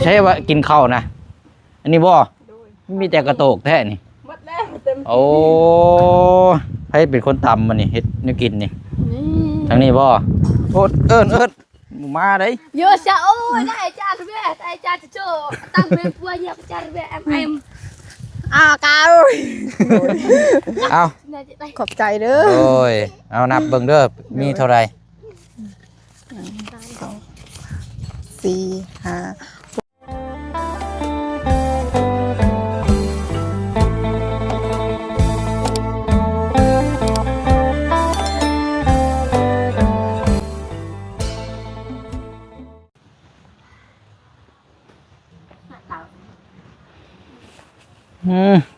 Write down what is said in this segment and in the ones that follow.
ใช่ว่ากินข้าวนะอันนี้บ่มีแต่กระโตกแท้นี่หมดแล้วเต็มโอ้ให้เป็นคนตำมันนี่เฮ็ดนี่กินนี่ทางนี้บ่โอดเอิ้นมาได้เยอะจ้าโอ้ยได้จ้าทุเรศได้จ้าจะโจตั้งเป็นปัวเนี่ยจ้าทุเรศเอ็มกาวเอาขอบใจเด้อโอ้ยเอานับเบิ่งเด้อมีเท่าไหร่สี่ห้า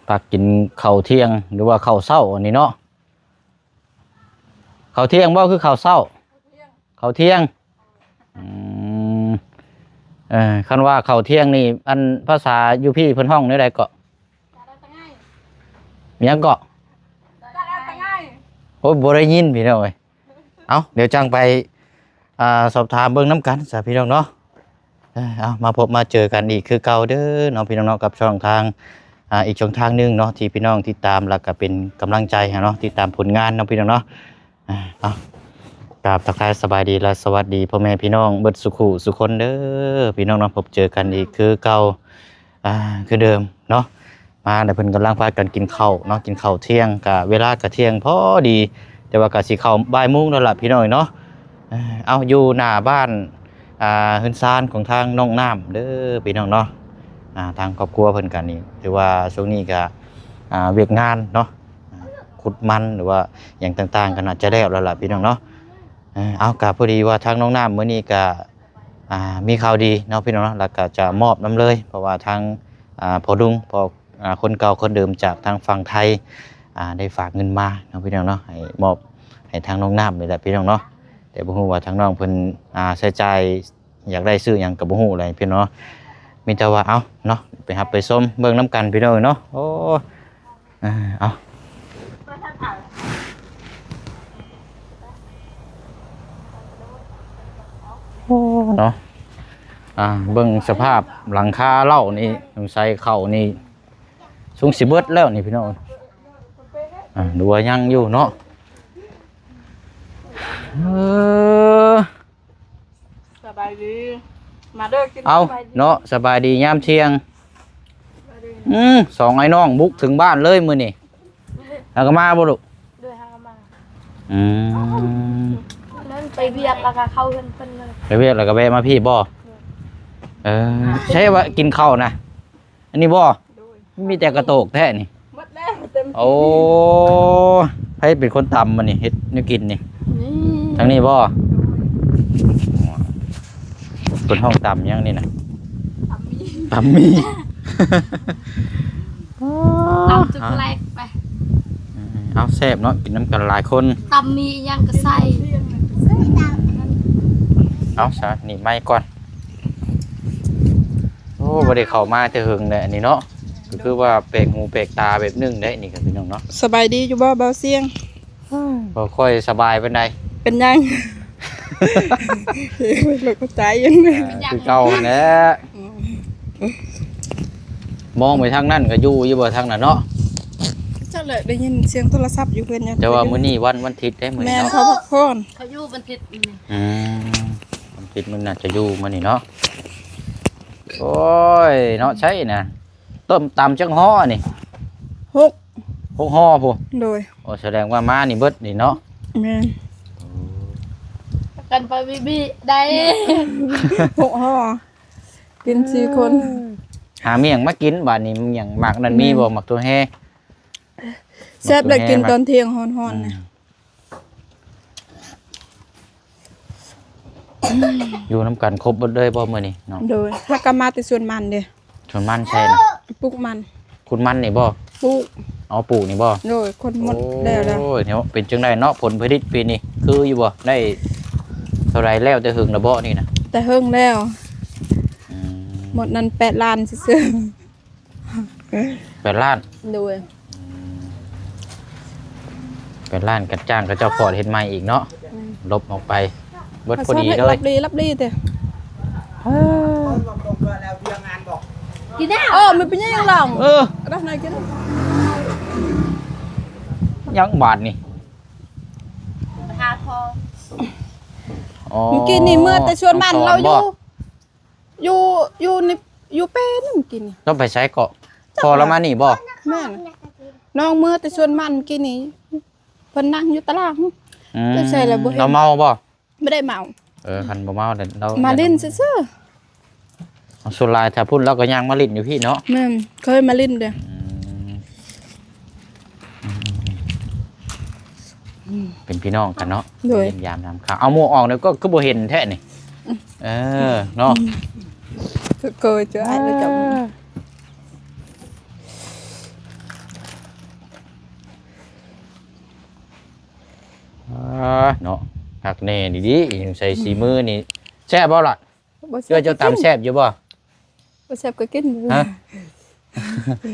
ตักกินข้าวเที่ยงหรือว่าข้าวเช้าอันนี้เนาะข้าวเที่ยงบ่คือข้าวเช้าข้าวเที่ยงคันว่าข้าวเที่ยงนี่อันภาษาอยู่พี่เพิ่นห้องนี่ใดเกาะมีหยังเกาะโอ้ยบ่ได้ยินพี่น้องเอ้ยเอาเดี๋ยวจังไปสอบถามเบิ่งน้ำกันซะพี่น้องเนาะเอามาพบมาเจอกันอีกคือเก่าเด้อน้องพี่น้องเนาะกับช่องทางอีกช่องทางนึงเนาะที่พี่น้องติดตามแล้วก็เป็นกำลังใจให้เนาะติดตามผลงานน้องพี่น้องเนาะเอากราบทักทายสบายดีและสวัสดีพ่อแม่พี่น้องเบิดสุขุสุคนเด้อพี่น้องเนาะพบเจอกันอีกคือเก่าคือเดิมเนาะมาแต่เพิ่นกำลังพากันกินข้าวเนาะกินข้าวเที่ยงกะเวลากะเที่ยงพอดีแต่ว่ากะสิเข้าบ่ายโมงแล้วล่ะพี่น้องเนาะเอาอยู่หน้าบ้านเฮือนซานของทางน้องน้ำเด้อพี่น้องเนาะทางครอบครัวเพิ่นกันนี่ถือว่าช่วงนี้ก็เวียกงานเนาะขุดมันหรือว่าอย่างต่างๆก็น่าจะแล้วล่ะพี่น้องเนาะเอากะพอดีว่าทางน้องน้ำมื้อนี้ก็มีข่าวดีเนาะพี่น้องเนาะแล้วก็จะมอบน้ำเลยเพราะว่าทางพ่อดุงพอคนเก่าคนเดิมจากทางฝั่งไทยได้ฝากเงินมาเนาะพี่น้องเนาะให้มอบให้ทางน้องน้ำนี่แหละพี่น้องเนาะแต่บ่ฮู้ว่าทางน้องเพิ่นใช้จ่ายอยากได้ซื้อหยังก็บ่ฮู้อะไรพี่น้องมีแต่ว่าเอาเนาะไปรับไปส้มเบิ่งน้ำกันพี่น้องเนาะโอ้เอาเนาะเบิ่งสภาพหลังคาเล่านี่สงสัยเข้านี่สูงสิเบิดแล้วนี่พี่น้องดูว่ายังอยู่เนาะสบายดีมาเด้อกินเอาเนาะสบายดียามเที่ยงสองไอ้น้องบุกถึงบ้านเลยมื้อนี่แล้วก็มาบ่ลูกด้วยฮะมาอืมนั่นไปเวียกแล้วก็เข้าเพิ่นเลยไปเวียกแล้วก็แวะมาพี่บ่ใช่ว่ากินข้าวนะอันนี้บ่มีแต่กระโตกแท้นี่หมดแล้วเต็มโอ้ให้เป็นคนตำมันนี่เฮ็ดนี่กินนี่ทางนี้บ่เป็นห้องตำยังนี่นะตำมีเอาจุกแรกไปเอาแซ่บเนาะกินน้ำกันหลายคนตำมียังกระใส่เอาซะนี่ไม่ก่อนโอ้บ่ได้เข้ามาแต่หึงเลยอันนี้เนาะก็คือว่าแปลกหูแปลกตาแบบนึงได้นี่ครับพี่น้องเนาะสบายดีอยู่บ่เบาเสียงบ่ค่อยสบายปานใดเป็นยังหลกใจยังคือเก่าแหละมองไปทางนั้นก็อยู่บ่ทางนั้นเนาะเจ้าเลยได้ยินเสียงโทรศัพท์อยู่เพิ่นเนี่ยแต่ว่ามื้อนี้วันอาทิตย์ได้มื้อนี้เนาะแม่เขาพักผ่อนเขาอยู่บันทิตนี่วันอาทิตย์มันน่าจะอยู่มื้อนี้เนาะโอ้ยเนาะใช่น่ะต้มตำจังฮ้อนี่6ห่อพุ่นโดยโอ้แสดงว่ามานี่เบิดนี่เนาะแม่นกันไปบีได้6ห่อกิน4คนหาเมี่ยงมากินบาดนี้เมี่ยงหมักนั่นมีบ่หมักตัวแฮแซ่บแล้วกินตอนเที่ยงฮ้อนๆนะอยู่น้ำกันครบเบิดเลยบ่มื้อนี้เนาะโดยถ้าก็มาแต่ส่วนมันเด้ส่วนมันใช่นะปลูกมันคุณมันนี่บ่ปลูกเอาปลูกนี่บ่โดยคนหมดแล้วโอ้ยเดี๋ยวเป็นจังได๋เนาะผลผลิตปีนี้คืออยู่บ่ได้เท่าไรแล้วแต่หึงละบ่นี่นะแต่หึงแล้วหมดนั้น8 ล้านซื่อ8 ล้านโดย8 ล้านกัดจ้างกับเจ้าพอดเฮ็ดใหม่อีกเนาะลบออกไปเบิดพอดีเลยรับดีเด้ กินได้ มันเป็นยังหลัง เออ รับนายกิน ยังบาดนี่ หาทอง อ๋อ เมื่อกี้นี่เมื่อแต่ชวนมัน องส เราอยู่ บ่ อยู่ในอยู่เป็นเมื่อกี้นี่ ต้องไปใช้เกาะพอแล้วมานี่บ่ แม่น้องเมื่อแต่ชวนมันเมื่อกี้นี่เพิ่นนั่งอยู่ตาราง อืม ไม่ใช่แล้วบ่เห็น เราเมาบ่ ไม่ได้เมา คันบ่เมาเดี๋ยวเรา มาเล่นซื่อ สุรายถ้าพุ่นเราก็ย่างมาลิ้นอยู่พี่เนาะ ๆแม่นเคยมาเล่นเด้อ เป็นพี่น้องกันเนาะ โดย เยี่ยมยามทำข่าวเอาหมู่ออกแล้วก็บ่เห็นแท้นี่เนาะ เคยเจอไอ้แล้วจับ เนาะหักแน่ดีๆใส่สีมือนี่แซ่บบ่ล่ะเจ้าตำแซ่บอยู่บ่ บ่แซ่บก็กิน ฮะ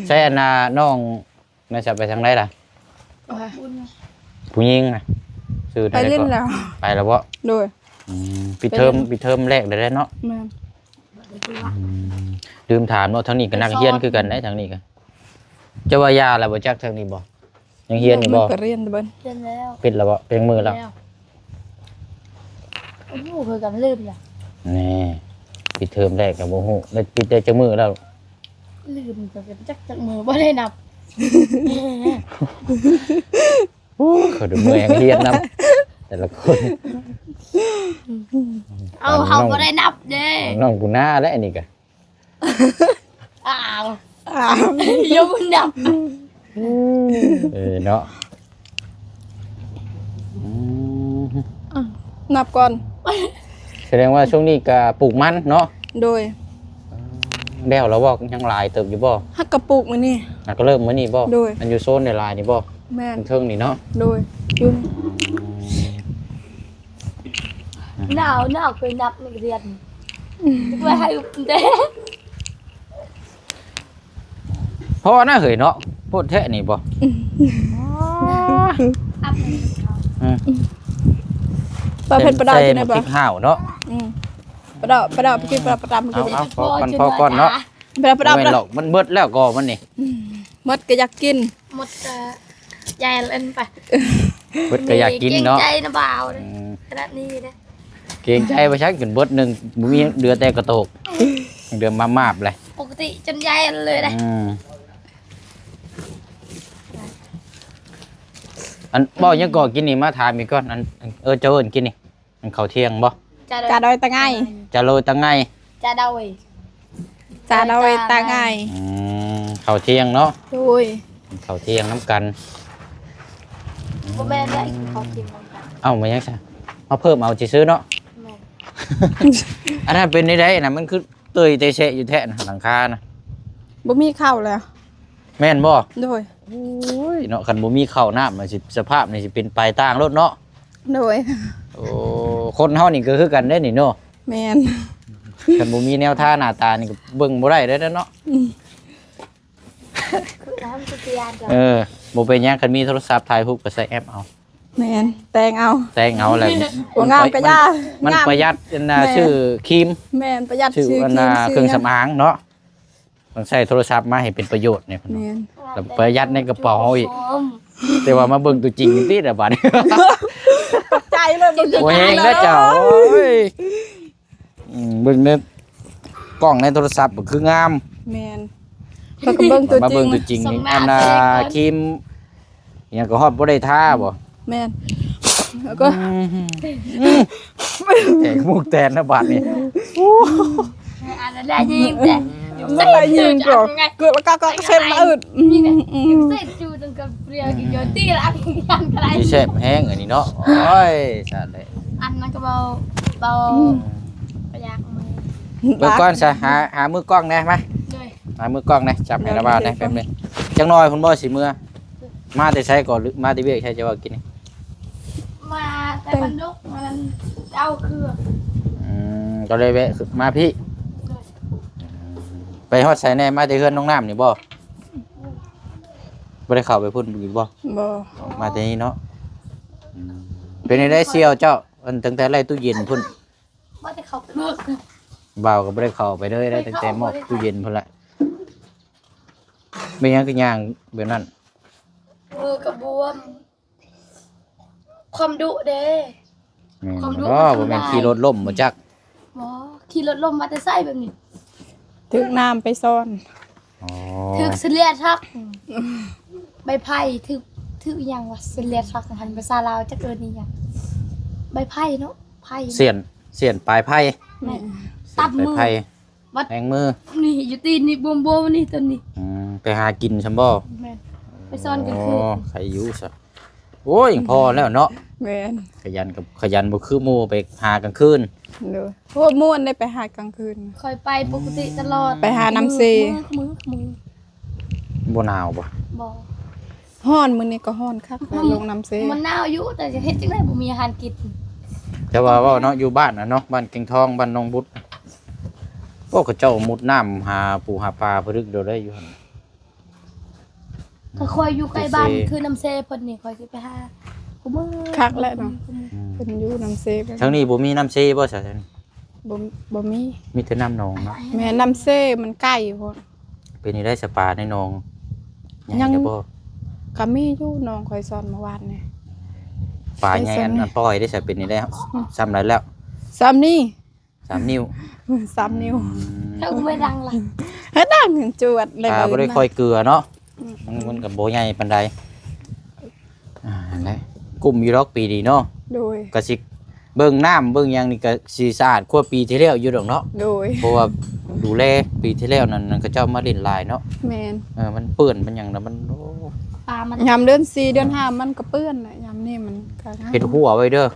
ใช่อันน่ะน้องน่าจะไปทางไหนล่ะผู้หญิงน่ะชื่อ ไปเล่นแล้ว ไปแล้วบ่ โดย ปิดเทอมแรกได้เนาะ แม่น ลืมถามเนาะทางนี้ก็นักเรียนคือกันได้ทางนี้ก็เจ้าว่ายาแล้วบ่จักทางนี้บ่ยังเรียนอยู่บ่ ก็เรียนเบิ่น เรียนแล้ว ปิดแล้วบ่เป็นมือแล้ว โอ้โหเคยกันลืมละ นี่ปิดเทอมแรกก็บ่ฮู้แล้วปิดได้จักมือแล้ว ลืมจะเป็นจักมือบ่ได้นับ เขาดูมือยังเรียนนํแต่ละคน เอาเขาบ่ได้นับเด้ น้องกูหน้าแล้วอันนี้ก็ อ้าวยกมันนับ เนาะ นับก่อน แสดงว่าช่วงนี้ก็ปลูกมันเนาะ โดย แล้วเราบอกยังหลายเติบอยู่บ่ ฮักกระปุกมื้อนี้ ก็เริ่มมื้อนี้บ่ โดย อันอยู่โซนในลายนี่บ่ แม่น เทิงนี่เนาะ โดยอยู่ หนาวเคยนับนักเรียนไว้ให้เด้ เพราะน่าเหยเนาะพูดแท้นี่บ่ อัพ ปลาเผ็ดปลาดาวอยู่ไหนบ่ พริกห่าวเนาะ ปลาดาวไปกินปลาดำไปกิน เอาพอก่อนเนาะ ปลาดาว ไม่หรอกมันเบิดแล้วก็มันนี่ มดก็อยากกิน หมดยายเล่นไป เบิดก็อยากกินเนาะ ใจนะบ่าวเลยขนาดนี้นะ เกรงใจบ่ชักกินเบิดนึงบ่มีเดือแต่กระโตกเดือมาบเลย ปกติจนยายเลยนะ อันบ่ยังก่อกินนี่มาถามอีกก่อนอันเจ้าเอิ้นกินนี่มันข้าวเที่ยงบ่ จาดอยตาไง จะโรยตังไง จะเดาเว้ย จาดอยตาไง ข้าวเที่ยงเนาะ โดย ข้าวเที่ยงน้ำกัน พ่อแม่ได้เขากินมันกัน เอ้ามายังซะมาเพิ่มเอาสิซื้อเนาะ แม่ อันนั้นเป็นได้น่ะมันคือเตยเตะเชะอยู่แท้น่ะหลังคาน่ะ บ่มีข้าวแล้ว แม่นบ่ โดย โอ้ยเนาะคันบ่มีข้าวน้ำมันสิสภาพนี่สิเป็นปลายต่างรถเนาะ โดย โอ้คนเฮานี่ก็คือกันได้นี่เนาะ แม่น คันบ่มีแนวท่าหน้าตานี่ก็เบิ่งบ่ได้เด้อเนาะ คือน้ำกุฏิยานจ้ะ บ่เป็นหยังคันมีโทรศัพท์ถ่ายรูปก็ใส่แอปเอา แม่นแตงเอา แต่งเอาแหละ บ่งามก็ย่า มัน งาม ประหยัดอันน่ะ แม่ ชื่อครีม แม่นประหยัด ชื่อ ซื้อ อัน กิน น่ะ ซื้ เครื่องสำอางเนาะต้องใช้โทรศัพท์มาให้เป็นประโยชน์เนี่ย แม่น แล้วประหยัดในกระเป๋าเอาอีกแต่ว่ามาเบิ่งตัวจริงติดอ่ะบัดนี้ ตกใจเลยบ่ โอ้ยเฮงแล้วเจ้าโอ้ยเบิ่งในกล้องในโทรศัพท์ก็คืองาม แม่นเพิ่นก็เบิ่งตัว มา จริ เบิ่ ง งตัวจริงนี่อันน่ะครีมอิหยังก็ฮอดบ่ได้ทาบ่ แม่นแล้วก็ แตกมุกแตนนะบัดนี้ อันนั้นได้ยิงแต่ ไม่ได้ยิงก่อนเกิดแล้วก็เซ็นมาอึด ใส่จูตั้งกับเปรียกินเยอะตีละอันอะไร สิแซ่บแฮงอันนี้เนาะโอ้ยสาดเลย อันนั้นก็เบาประหยัดมือ เบิ่งก่อนซะหามือกล้องแหน่มา เลย หามือกล้องแหน่จับให้ระบาดแหน่แป๊บนึงจังน้อยคุณบ่สิเมื่อมาแต่ใช้ก่อนหรือมาแต่เวียกใช้จะว่ากินนี่ มาแต่มันลุกมันเอาเครื่อง ก็เลยแวะมาพี่ไปฮอดใส่แน่มาแต่เฮือนน้องน้ำนี่บ่บ่ได้เข้าไปพุ่นอยู่บ่ บ่ มาแต่นี้เนาะเป็นได้เสี่ยวเจ้าอันตั้งแต่ไล่ตู้เย็นพุ่น ว่าแต่เขาเลิก บ่าวก็บ่ได้เข้าไปเลยได้ตั้งแต่มอบตู้เย็นพุ่นละ เป็นหยังคือย่างแบบนั้น มือกระบวมความดุเด้ แม่น ความรู้ บ่ มันทำ บ่แม่น ได้ ขี่รถล้มบ่จัก หมอขี่รถลมมาแต่ไส้แบบนี้ ถึกน้ำไปซ่อน อ๋อ ถึกเสลียทักใบไผ่ถึกอย่างวะเสลียทักหันภาษาลาวจะเกินนี่อย่างใบไผ่เนาะไผ่ เสียนปลายไผ่ แม่ตับ ปลาย มือ ไผ่ วัด แทงมือ นี่อยู่ตีนนี่บวมๆนี่ตัวนี้ ไปหากินซั่นบ่ แม่ไปซ่อนกันคืน ใครอยู่ซะโอ้ยยังพอแล้วเนาะ แม่น ขยันบ่คือหมู่ไปหากลางคืน เด้อโหม่วนได้ไปหากลางคืน คอยไปปกติตลอด ไปหาน้ำเซ มือ บ่หนาวบ่ บ่ ฮ้อนมื้อนี้ก็ฮ้อนคักไปลงน้ำเซ มันหนาวอยู่แต่จะเฮ็ดจังได๋บ่มีอาหารกิน แต่ว่าเว้าเนาะอยู่บ้านน่ะเนาะบ้านเก่งทองบ้านหนองบุตรพวกเขาเจ้ามุดน้ำหาปูหาปลาพรึกเดี๋ยวได้อยู่หั่น ถ้าคอยอยู่ใกล้บ้านคือน้ำเซเพิ่นนี่คอยสิไปหากูมือ คักแล้วเนาะเพิ่นอยู่น้ำเซไป ทั้งนี้บ่มีน้ำเซบ่ซะท่าน บ่มี มีแต่น้ำหนองเนาะ แม่น้ำเซมันใกล้พุ่น เป็นนี่ได้สปาในหนอง ยัง ได้บ่ ก็มีอยู่น้องคอยสอนเมื่อวานนี่ ปลาใหญ่อันปล่อยได้ซะเป็นนี่ได้ซ้ำไรแล้ว ซ้ำนี่ 3 นิ้ว 3 นิ้ว ถ้ากูไม่ดังล่ะ เฮ็ดดังจวดเลย ปลาบ่ได้ค่อยเกลือเนาะมันก็บ่ใหญ่ปานใดนั่นแหละกลุ่มอยู่ดอกปีนี้เนาะ โดย ก็สิเบิ่งน้ำเบิ่งหยังนี่ก็สิสะอาดกว่าปีที่แล้วอยู่ดอกเนาะ โดย เพราะว่าดูแลปีที่แล้วนั่นก็เจ้ามาเล่นลายเนาะ แม่น มันเปื้อนมันหยังนะมันโอ้ ปลามัน ยามเดือน4เดือน5มันก็เปื้อนน่ะยามนี้มันก็งาม เฮ็ดหัวไว้เด้อ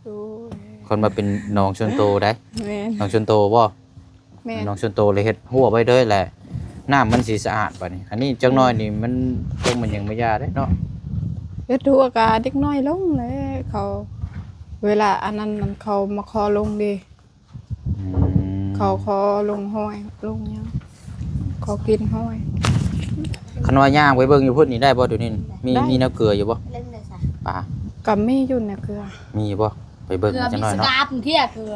โดย คนมาเป็นน้องชนโตได้ แม่น น้องชนโตบ่ แม่น น้องชนโตเลยเฮ็ดหัวไว้เด้อแหละน้ำมันสิสะอาดบัดนี้อันนี้จักหน่อยนี่มันคงมันยังไม่ยาได้เนาะ เฮ็ดทั่วกะเด็กน้อยลงเลยเขา เวลาอันนั้นมันเขามาขอลงดิ อืม เขาขอลงห้อยลงหยังขอกินห้อย คันว่าย่างไปเบิ่งอยู่พุ่นนี่ได้บ่เดี๋ยวนี้มี ได้ มีน้ำเกลืออยู่บ่ เล่นเลยซะ ปลา กับมีอยู่เนี่ยเกลือ มีบ่ไปเบิ่ง เกลือ จัก มี หน่อย ส เนาะ กาบเที่ยเกลือ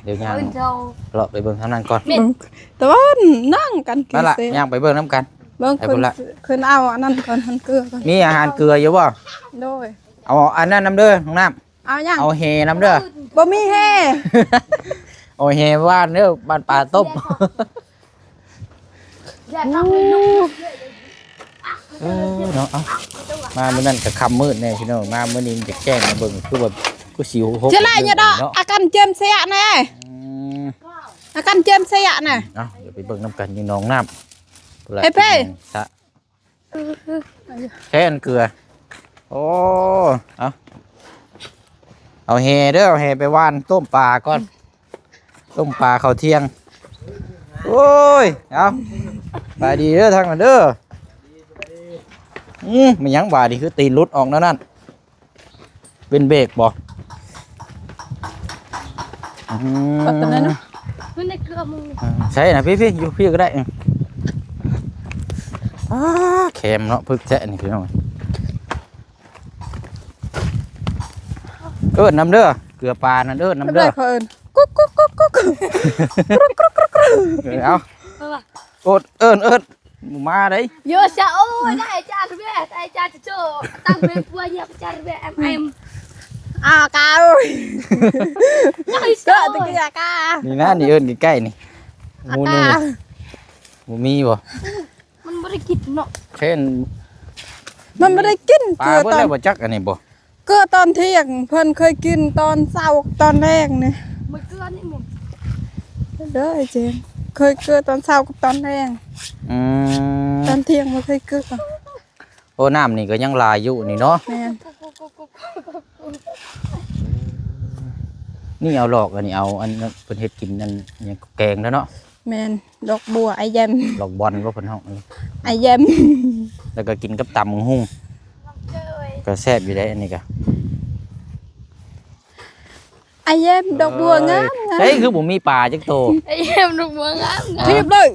เดี๋ยวย่าง เอิ้นเจ้า เลาะไปเบิ่งทางนั้นก่อน เม็ด แต่ว่านั่งกันกิ นั่ น นล่ะ เสร็จ ย่างไปเบิ่งน้ำกัน เบิ่ง ไป คื พุ่ น นละ คืนเอาอันนั้นก่อนทันเกลือก่อน มีอาหารเกลืออยู่บ่ โดย เอาอันนั้นน้ำเด้อน้องน้ำ เอายัง เอาเฮน้ำเด้อ บ่มีแฮ่ เอาเฮบ้านเด้อบ้านปลาต้ม อย่าทำให้ลูก เนาะเอามามื้อนั้นก็ค่ำมืดแน่พี่น้องมามื้อนี้มันจะแจ้งมาเบิ่งคือแบบกูสิวหก จะไล่เนี่ยดอก เนาะ อาการเจมเสียแน่ อืม อาการเจมเสียน่ะ เอาเดี๋ยวไปเบิ่งน้ำกันอยู่หนองน้ำ เฮ้ยเป้ สะแค่อันเกลือโอ้เอาเฮเด้อเอาเฮไปว่านต้มปลาก่อนต้มปลาข้าวเที่ยงโอ้ยเอาบายดีเด้อทางนั้นเด้อมันยังบาดดีคือตีนรุดออกนั่นเป็นเบรกบ่ กดตรงนั้นเนาะ มันในเกลือมึง ใช่นะพี่อยู่พี่ก็ได้เค็มเนาะพึกแจ๊ะนี่พี่น้องน้ำเด้อเกลือปลานั่นน้ำ ไม่ เด้ ได้ อ เขาเอิ้นกุ๊กกุ๊กกุ๊กกุ๊ก เอาโอดมาได้ เยอะซะโอ้ยได้จานเว้ยได้จานจะเจอตั้งเป็นปัวเนี่ยจานเว้ยเอ็ม กาเอ้ย ได้ เด้ ซะ อตะกี้กา นี่นะนี่ใกล้ๆนี่หมูนี่หมูมีบ่ มันบ่ได้กินเนาะ เช่น มันไม่ได้กิน ปลา เกลือ เพิ่น ตอ แล้ น วบ่จักอันนี้บ่ เกลือตอนเที่ยงเพิ่นเคยกินตอนเช้าตอนแรกนี่ มันเกลือนี่มึง เด้อไอ้เจมเคยเกลือตอนเช้ากับตอนแรก อืม ตอนเที่ยงบ่เคยเกลือ โอ้น้ำนี่ก็ยังลายอยู่นี่เนาะ แม่น นี่เอาหลอกอันนี้เอาอันนั้นเพิ่นเฮ็ดกินนั่นยังแกงแล้วเนาะ แม่นดอกบัวไอแยม หลอกบอลว่าเพิ่นเฮา ไอแยม แล้วก็กินกับตำหุ่ง เจ้ย ก็แซ่บอยู่ได้อันนี้ก็ ไอแยมดอกบัวงามงาม เฮ้ยคือบ่มีปลาจักโต ไอ้เอ็มลูกเมืองงาม ทีบเลย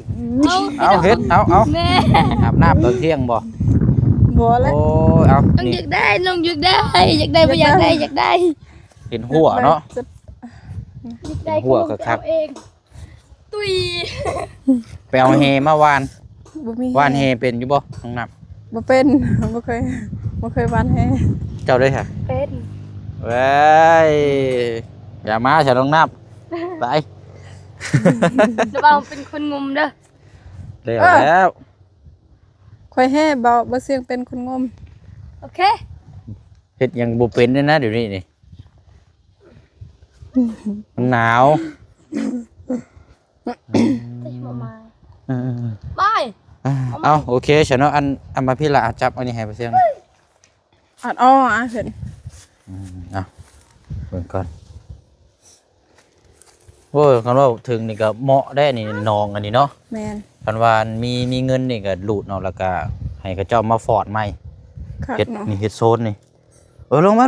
เอาเฮ็ดเอา แม่ อาบน้ำตอนเที่ยงบ่ บัวแล้ว โอ้ยเอา น้อง นี่ อยากได้น้องอยากได้อยากได้บ่อยากได้อยากได้ เห็นหัวเนาะ อยากได้ หัวก็ครับ เองตุย ไปเอาเฮมาวาน บ่มี ว่านแฮเป็นอยู่บ่น้องนับ บ่เป็น บ่เคยหวานแฮ เจ้าได้ค่ะ เป็น เว้ยอย่ามาฉันน้องนับไป ระวังเป็นคนงมเด้อ เร็วแล้ว ค่อยแฮบ่เสียงเป็นคนงม โอเค เฮ็ดยังบ่เป็นเลยนะเดี๋ยวนี้นี่มันหนาว ติมามา เออ บาย เอาโอเคฉันเนาะอันมาพี่ละจับอันนี้ให้ไปเสียงหน่อย อัดอ้อเห็น เอาเบิ่งก่อนโอ้ยคันว่าถึงนี่ก็เหมาะได้นี่นองอันนี้เนาะ แม่น คันว่ามีเงินนี่ก็หลุดเนาะแล้วก็ให้เขาเจ้ามาฟอร์ดใหม่ คัก เฮ็ด เนาะ นี่เฮ็ดโซนนี่ลงมา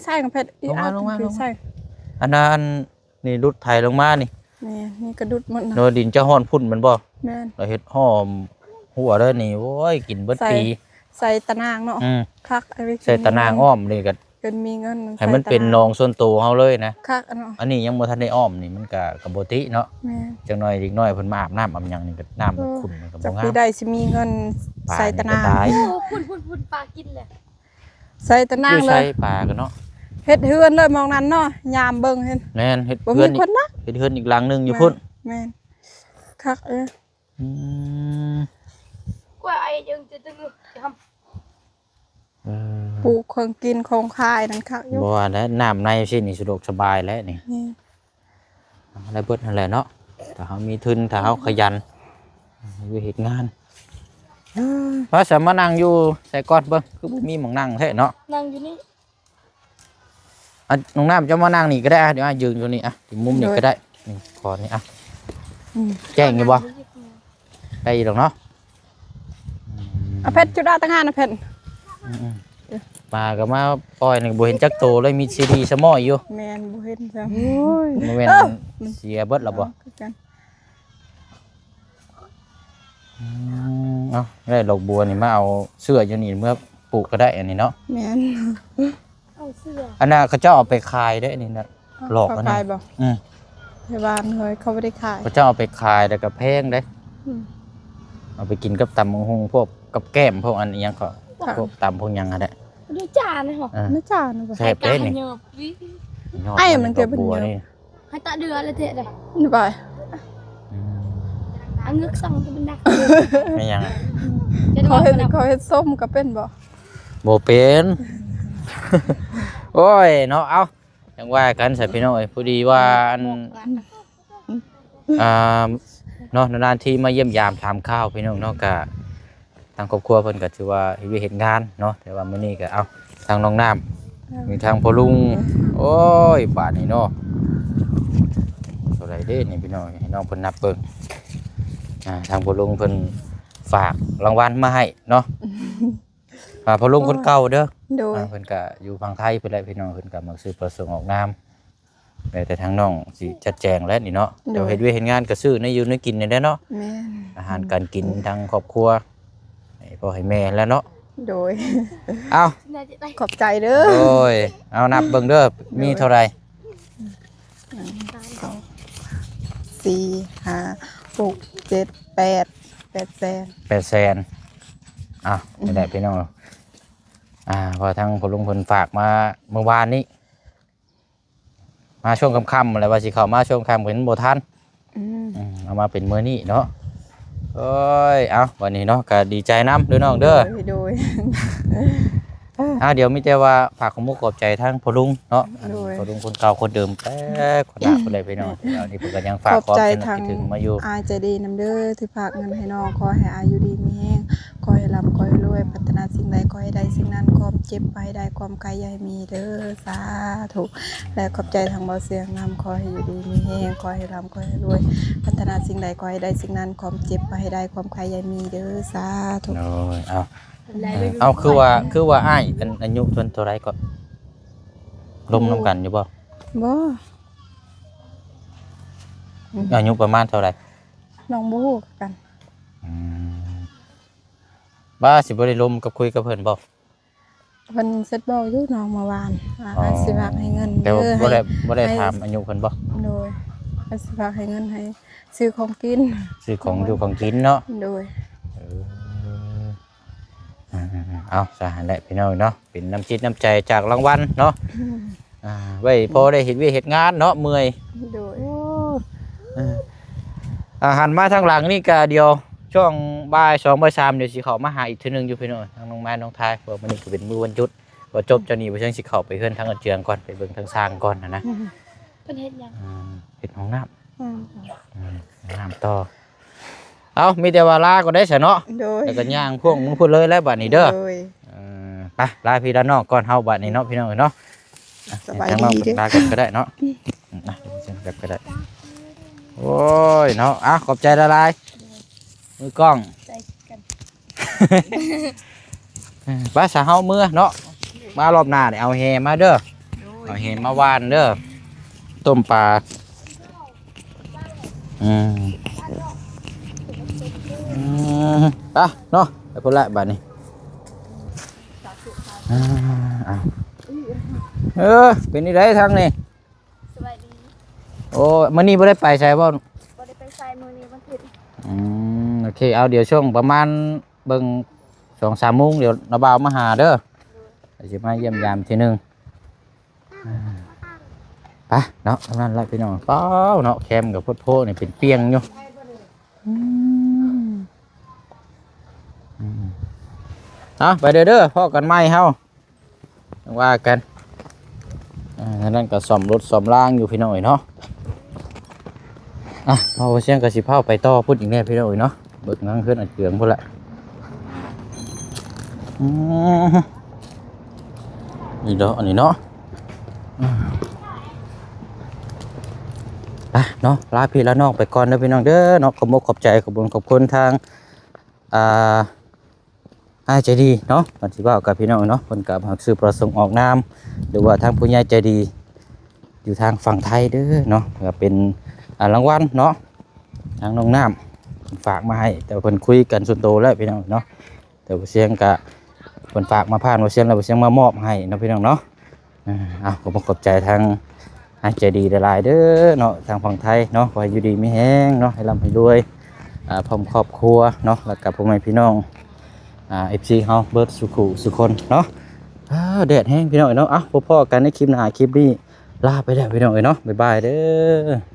ใช่กับเพชรอีอาร์ ลงมา คือใช่ อันนั้นนี่รุดไทยลงมานี่ นี่กระดุดหมดนะ โนดินจะฮ้อนพุ่นมันบ่ แม่น เราเฮ็ดหอมหัวเด้อนี่โอ้ยกินเบิดปี ใส่ตะนางเนาะ คักไอ้วิ ใส่ตะนางอ้อมนี่ก็ เกินมีเงิน ให้มันเป็นนองส่วนตัวเฮาเลยนะ คักเนาะ อันนี้ยังบ่ทันได้อ้อมนี่มันก็บ่ติเนาะ แม่น จังน้อยเด็กน้อยเพิ่นมาอาบน้ำอาบหยังนี่ก็น้ำมันขุ่นมันก็ จั บ่ ก งา ปี ม ได้สิมีเงินใส่ตะนาง ปลนี่ก็ตาย โอ้พุ่นปลากินเลย ใส่ตะนาง อยู่ เล ใช้ ย ปลากันเนาะ เฮ็ดเฮือนเลยมองนั้นเนาะยามเบิ่งเห็น แม่นเฮ็ด บ่ เพื่ มี อนอี ค ก นนะ เฮ็ดเฮือนอีกหลังหนึงอยู่พุ่น แม่นคักอืม กว่าไอ้ยังจะตึงทำ เออ ปลูกของกินของขายนั่นคักอยู่ บ่ว่าแล้วน้ำในสินี่สะดวกสบายแล้วนี่ นี่ อะไรเบิดนั่นแหละเนาะถ้าเฮามีทุนถ้าเฮาขยันอยู่เฮ็ดงานว่าสามานั่งอยู่ใส่ก้อนเบิ่งคือบ่มีหม้องนั่งแท้เนาะ นั่งอยู่นี่ อ่ะน้องน้ำจะมานั่งนี่ก็ได้อ่ะเดี๋ยวอ่ะยืนอยู่นี่อ่ะที่มุมนี่ก็ได้นี่ขอนี่อ่ะแจ้งอยู่บ่ได้อยู่ดอกเนาะ เอาเพชรจุดาตั้งหานะเพชร มาก็มาปล่อยนี่บ่เห็นจักโตเลยมีซีดีสมอยอยู่ แม่นบ่เห็นจังโอ้ย บ่แม่นเสียเบิดแล้วบ่ คือกัน เอ้าได้ดอกบัวนี่มาเอาเสื้ออยู่นี่เมื่อปลูกก็ได้อันนี้เนาะ แม่น เอาเสื้อ อันน่ะเขาเจ้าเอาไปขายได้อันนี้นะหลอก เขา อัน ขา นี้ ยบ่ อืม ไทบ้านเฮ้ยเขาบ่ได้ขาย เขาเจ้าเอาไปขายแล้วก็แพงเด้ อืม เอาไปกินกับตำบักหุ่งพวกกับแก้มพวกอันอิหยังก็ ค่ะ พวกตำพวกหยังอ่ะแหละ ดูจานเลยเหรอ อ่า น่าจ้านะบ่ แซ่บเด้นี่ เยอะวิ ยอด ไอ้มันเก็บ ดอกบัว เป็นเยอะ นี่ ให้ตาเดือเลยเถอะเลย นี่บ่ อืม อันงึกสั่งจะเป็นดัก ไม่ยังอะ จะดู เขา ว่า เฮ็ด มัน เขาเฮ็ดส้มก็เป็นบ่ บ่เป็น โอ้ยเนาะเอาจังว่ากันใส่พี่น้องเอ้ยพอดีว่าอันอ่าเนาะนานๆทีมาเยี่ยมยามถามข้าวพี่น้องเนาะก็ทางครอบครัวเพิ่นก็ถือว่าเฮ็ดงานเนาะแต่ว่ามื้อนี้ก็เอาทางน้องน้ำมีทางพ่อลุงโอ้ยบาดนี้เนาะเท่าไหร่เด้นี่พี่น้องให้น้องเพิ่นนับเบิ่งทางพ่อลุงเพิ่นฝากรางวัลมาให้เนาะพ่อลุงคนเก่าเด้อ โดย เพิ่นก็อยู่ฝั่งไทยเพิ่นแหละพี่น้องเพิ่นก็มักซื้อประสงค์ออกนามแต่ทางน้องสิจัดแจงแล้วนี่เนาะเดี๋ยวเฮ็ดเวยกเฮ็ดงานก็ซื้อในอยู่ในกินนี่แหละเนาะ แม่น อาหารการกินทางครอบครัวให้พ่อให้แม่แล้วเนาะ โดย เอา น่าจะได้ ขอบใจเด้อ โอ้ยเอานับเบิ่งเด้อมีเท่าไหร่ 4 5 6 7 8 8แสน 800,000นี่แหละพี่น้องพอทางพ่อลุงเพิ่นฝากมาเมื่อวานนี้มาช่วงค่ำๆอะไรว่าสิเข้ามาช่วงค่ำเห็นบ่ทัน เอามาเป็นมื้อนี้เนาะเอ้ยเอาวันนี้เนาะก็ดีใจน้ำเด้อน้องเด้อ โดย เดี๋ยวมีแต่ว่าฝากของมุกขอบใจทั้งพ่อลุงเนาะ โดย พ่อลุงคนเก่าคนเดิมแต่คนหน้าคนใดไปเนาะเดี๋ยวนี้เพิ่นก็ยังฝาก ขอบ ความ ใจ คิด ทาง ถึงมาอยู่ อาใจดีนำเด้อที่ฝากเงินให้น้องขอให้อายุดีมีแห้งขอให้ร่ำขอให้รวยพัฒนาสิ่งใดขอให้ได้สิ่งนั้นความเจ็บไปได้ความไกลอย่าให้มีเด้อสาธุและขอบใจทางเบาเสียงนำขอให้อยู่ดีมีแห้งขอให้ร่ำขอให้รวยพัฒนาสิ่งใดขอให้ได้สิ่งนั้นความเจ็บไปให้ได้ความไกลอย่ามีเด้อสาธุ โอ้ยเอาคือว่าอ้ายกันอายุเท่าไรก็ลมน้ำกันอยู่บ่ บ่ อายุประมาณเท่าไร น้องบ่ฮู้กัน บ้าสิบ่ได้ลมกับคุยกับเพิ่นบ่ เพิ่นเซ็ตบอกอยู่น้องเมื่อวานอาสิฝากให้เงิน แต่ เด้อ บ่ได้ ให้ บ่ได้ถามอายุเพิ่นบ่ โดยอาสิฝากให้เงินให้ซื้อของกิน ซื้อของอยู่ของกินเนาะ โดย เอาซะหั่นแหละพี่น้องเนาะเป็นน้ำจิตน้ำใจจากรางวัลเนาะไว้พอได้เฮ็ดเวียกเฮ็ดงานเนาะเมื่อย โดย หันมาทางหลังนี่ก็เดียวช่วงบ่าย2บ่าย3เดี๋ยวสิเข้ามาหาอีกเทื่อนึงอยู่พี่น้องทางน้องแม่น้องทายเพราะมื้อนี้ก็เป็นมื้อวันหยุดพอจบเจ้านี่บ่เชิงสิเข้าไปเฮือนทางอาเจืองก่อนไปเบิ่งทางสร้างก่อนนะ เพิ่นเฮ็ดหยัง เฮ็ดห้องน้ำ อืม ห้องน้ำต่อเอามีแต่ว่าลาก็ได้ซะเนาะ โดย แล้วก็ย่างพวกมึงพูดเลยแล้วบัดนี้เด้อ โดย ไปลาพี่ลาน้องก่อนเฮาบัดนี้เนาะพี่น้องเนาะ สบาย ทางน้อง ดีเด้อ ลากันก็ได้เนาะเดี๋ยวเชิญกันก็ได้โอ้ยเนาะขอบใจละลายมือกล้อง ใจกัน ไปสาเฮาเมื่อเนาะมารอบหน้าเนี่ยเอาแฮมาเด้อเอาแฮมาวานเด้อต้มปลาไปเนาะไปพุ่นละบัดนี้เป็นนี่ได้ทางนี่ สวัสดี โอ้มื้อนี้บ่ได้ไปใช่บ่ บ่ได้ไปใส่มื้อนี้วันอาทิตย์ โอเคเอาเดี๋ยวช่วงประมาณเบิ่ง2-3 โมงเดี๋ยวน้าบ่าวมาหาเด้อสิมาเยี่ยมยามทีนึงไปเนาะเท่านั้นแหละพี่น้องเป้าเนาะแคมกับโพดนี่เป็นเปียงอยู่ไปเด้อพ่อกันไหมเฮาว่ากันนั่นก็ซ่อมรถซ่อมล่างอยู่พี่น้อยเนาะพอเสียงกระสิเผาไปต่อพูดอีกแน่พี่น้อยเนาะเบิกนั่งขึ้นอัดเกลืองพุ่นละนี่เนาะอันนี้เนาะไปเนาะลาพี่ละน้องไปก่อนเด้อพี่น้องเด้อเนาะขอบคุณขอบใจขอบคุณขอบคุณทางใจดีเนาะมันสิว่ากับพี่น้องเนาะคนกับหักซื้อประสงค์ออกนามหรือว่าทางผู้ใหญ่ใจดีอยู่ทางฝั่งไทยเด้อเนาะก็เป็นรางวัลเนาะทางน้องน้ำฝากมาให้แต่เพิ่นคุยกันส่วนตัวแล้วพี่น้องเนาะแต่เสียงกะเพิ่นฝากมาผ่านเสียงแล้วเสียงมามอบให้เนาะพี่น้องเนาะขอบคุณขอบใจทางใจดีหลายๆเด้อเนาะทางฝั่งไทยเนาะขอให้อยู่ดีมีแห้งเนาะให้ร่ำให้รวยพร้อมครอบครัวเนาะแล้วกับพ่อแม่พี่น้องFC เฮาเบิร์ดสุคนเนาะแดดแห้งพี่น้องเนาะพบกันในคลิปหน้าคลิปนี้ลาไปแล้วพี่น้องเนาะบ๊ายบายเด้อ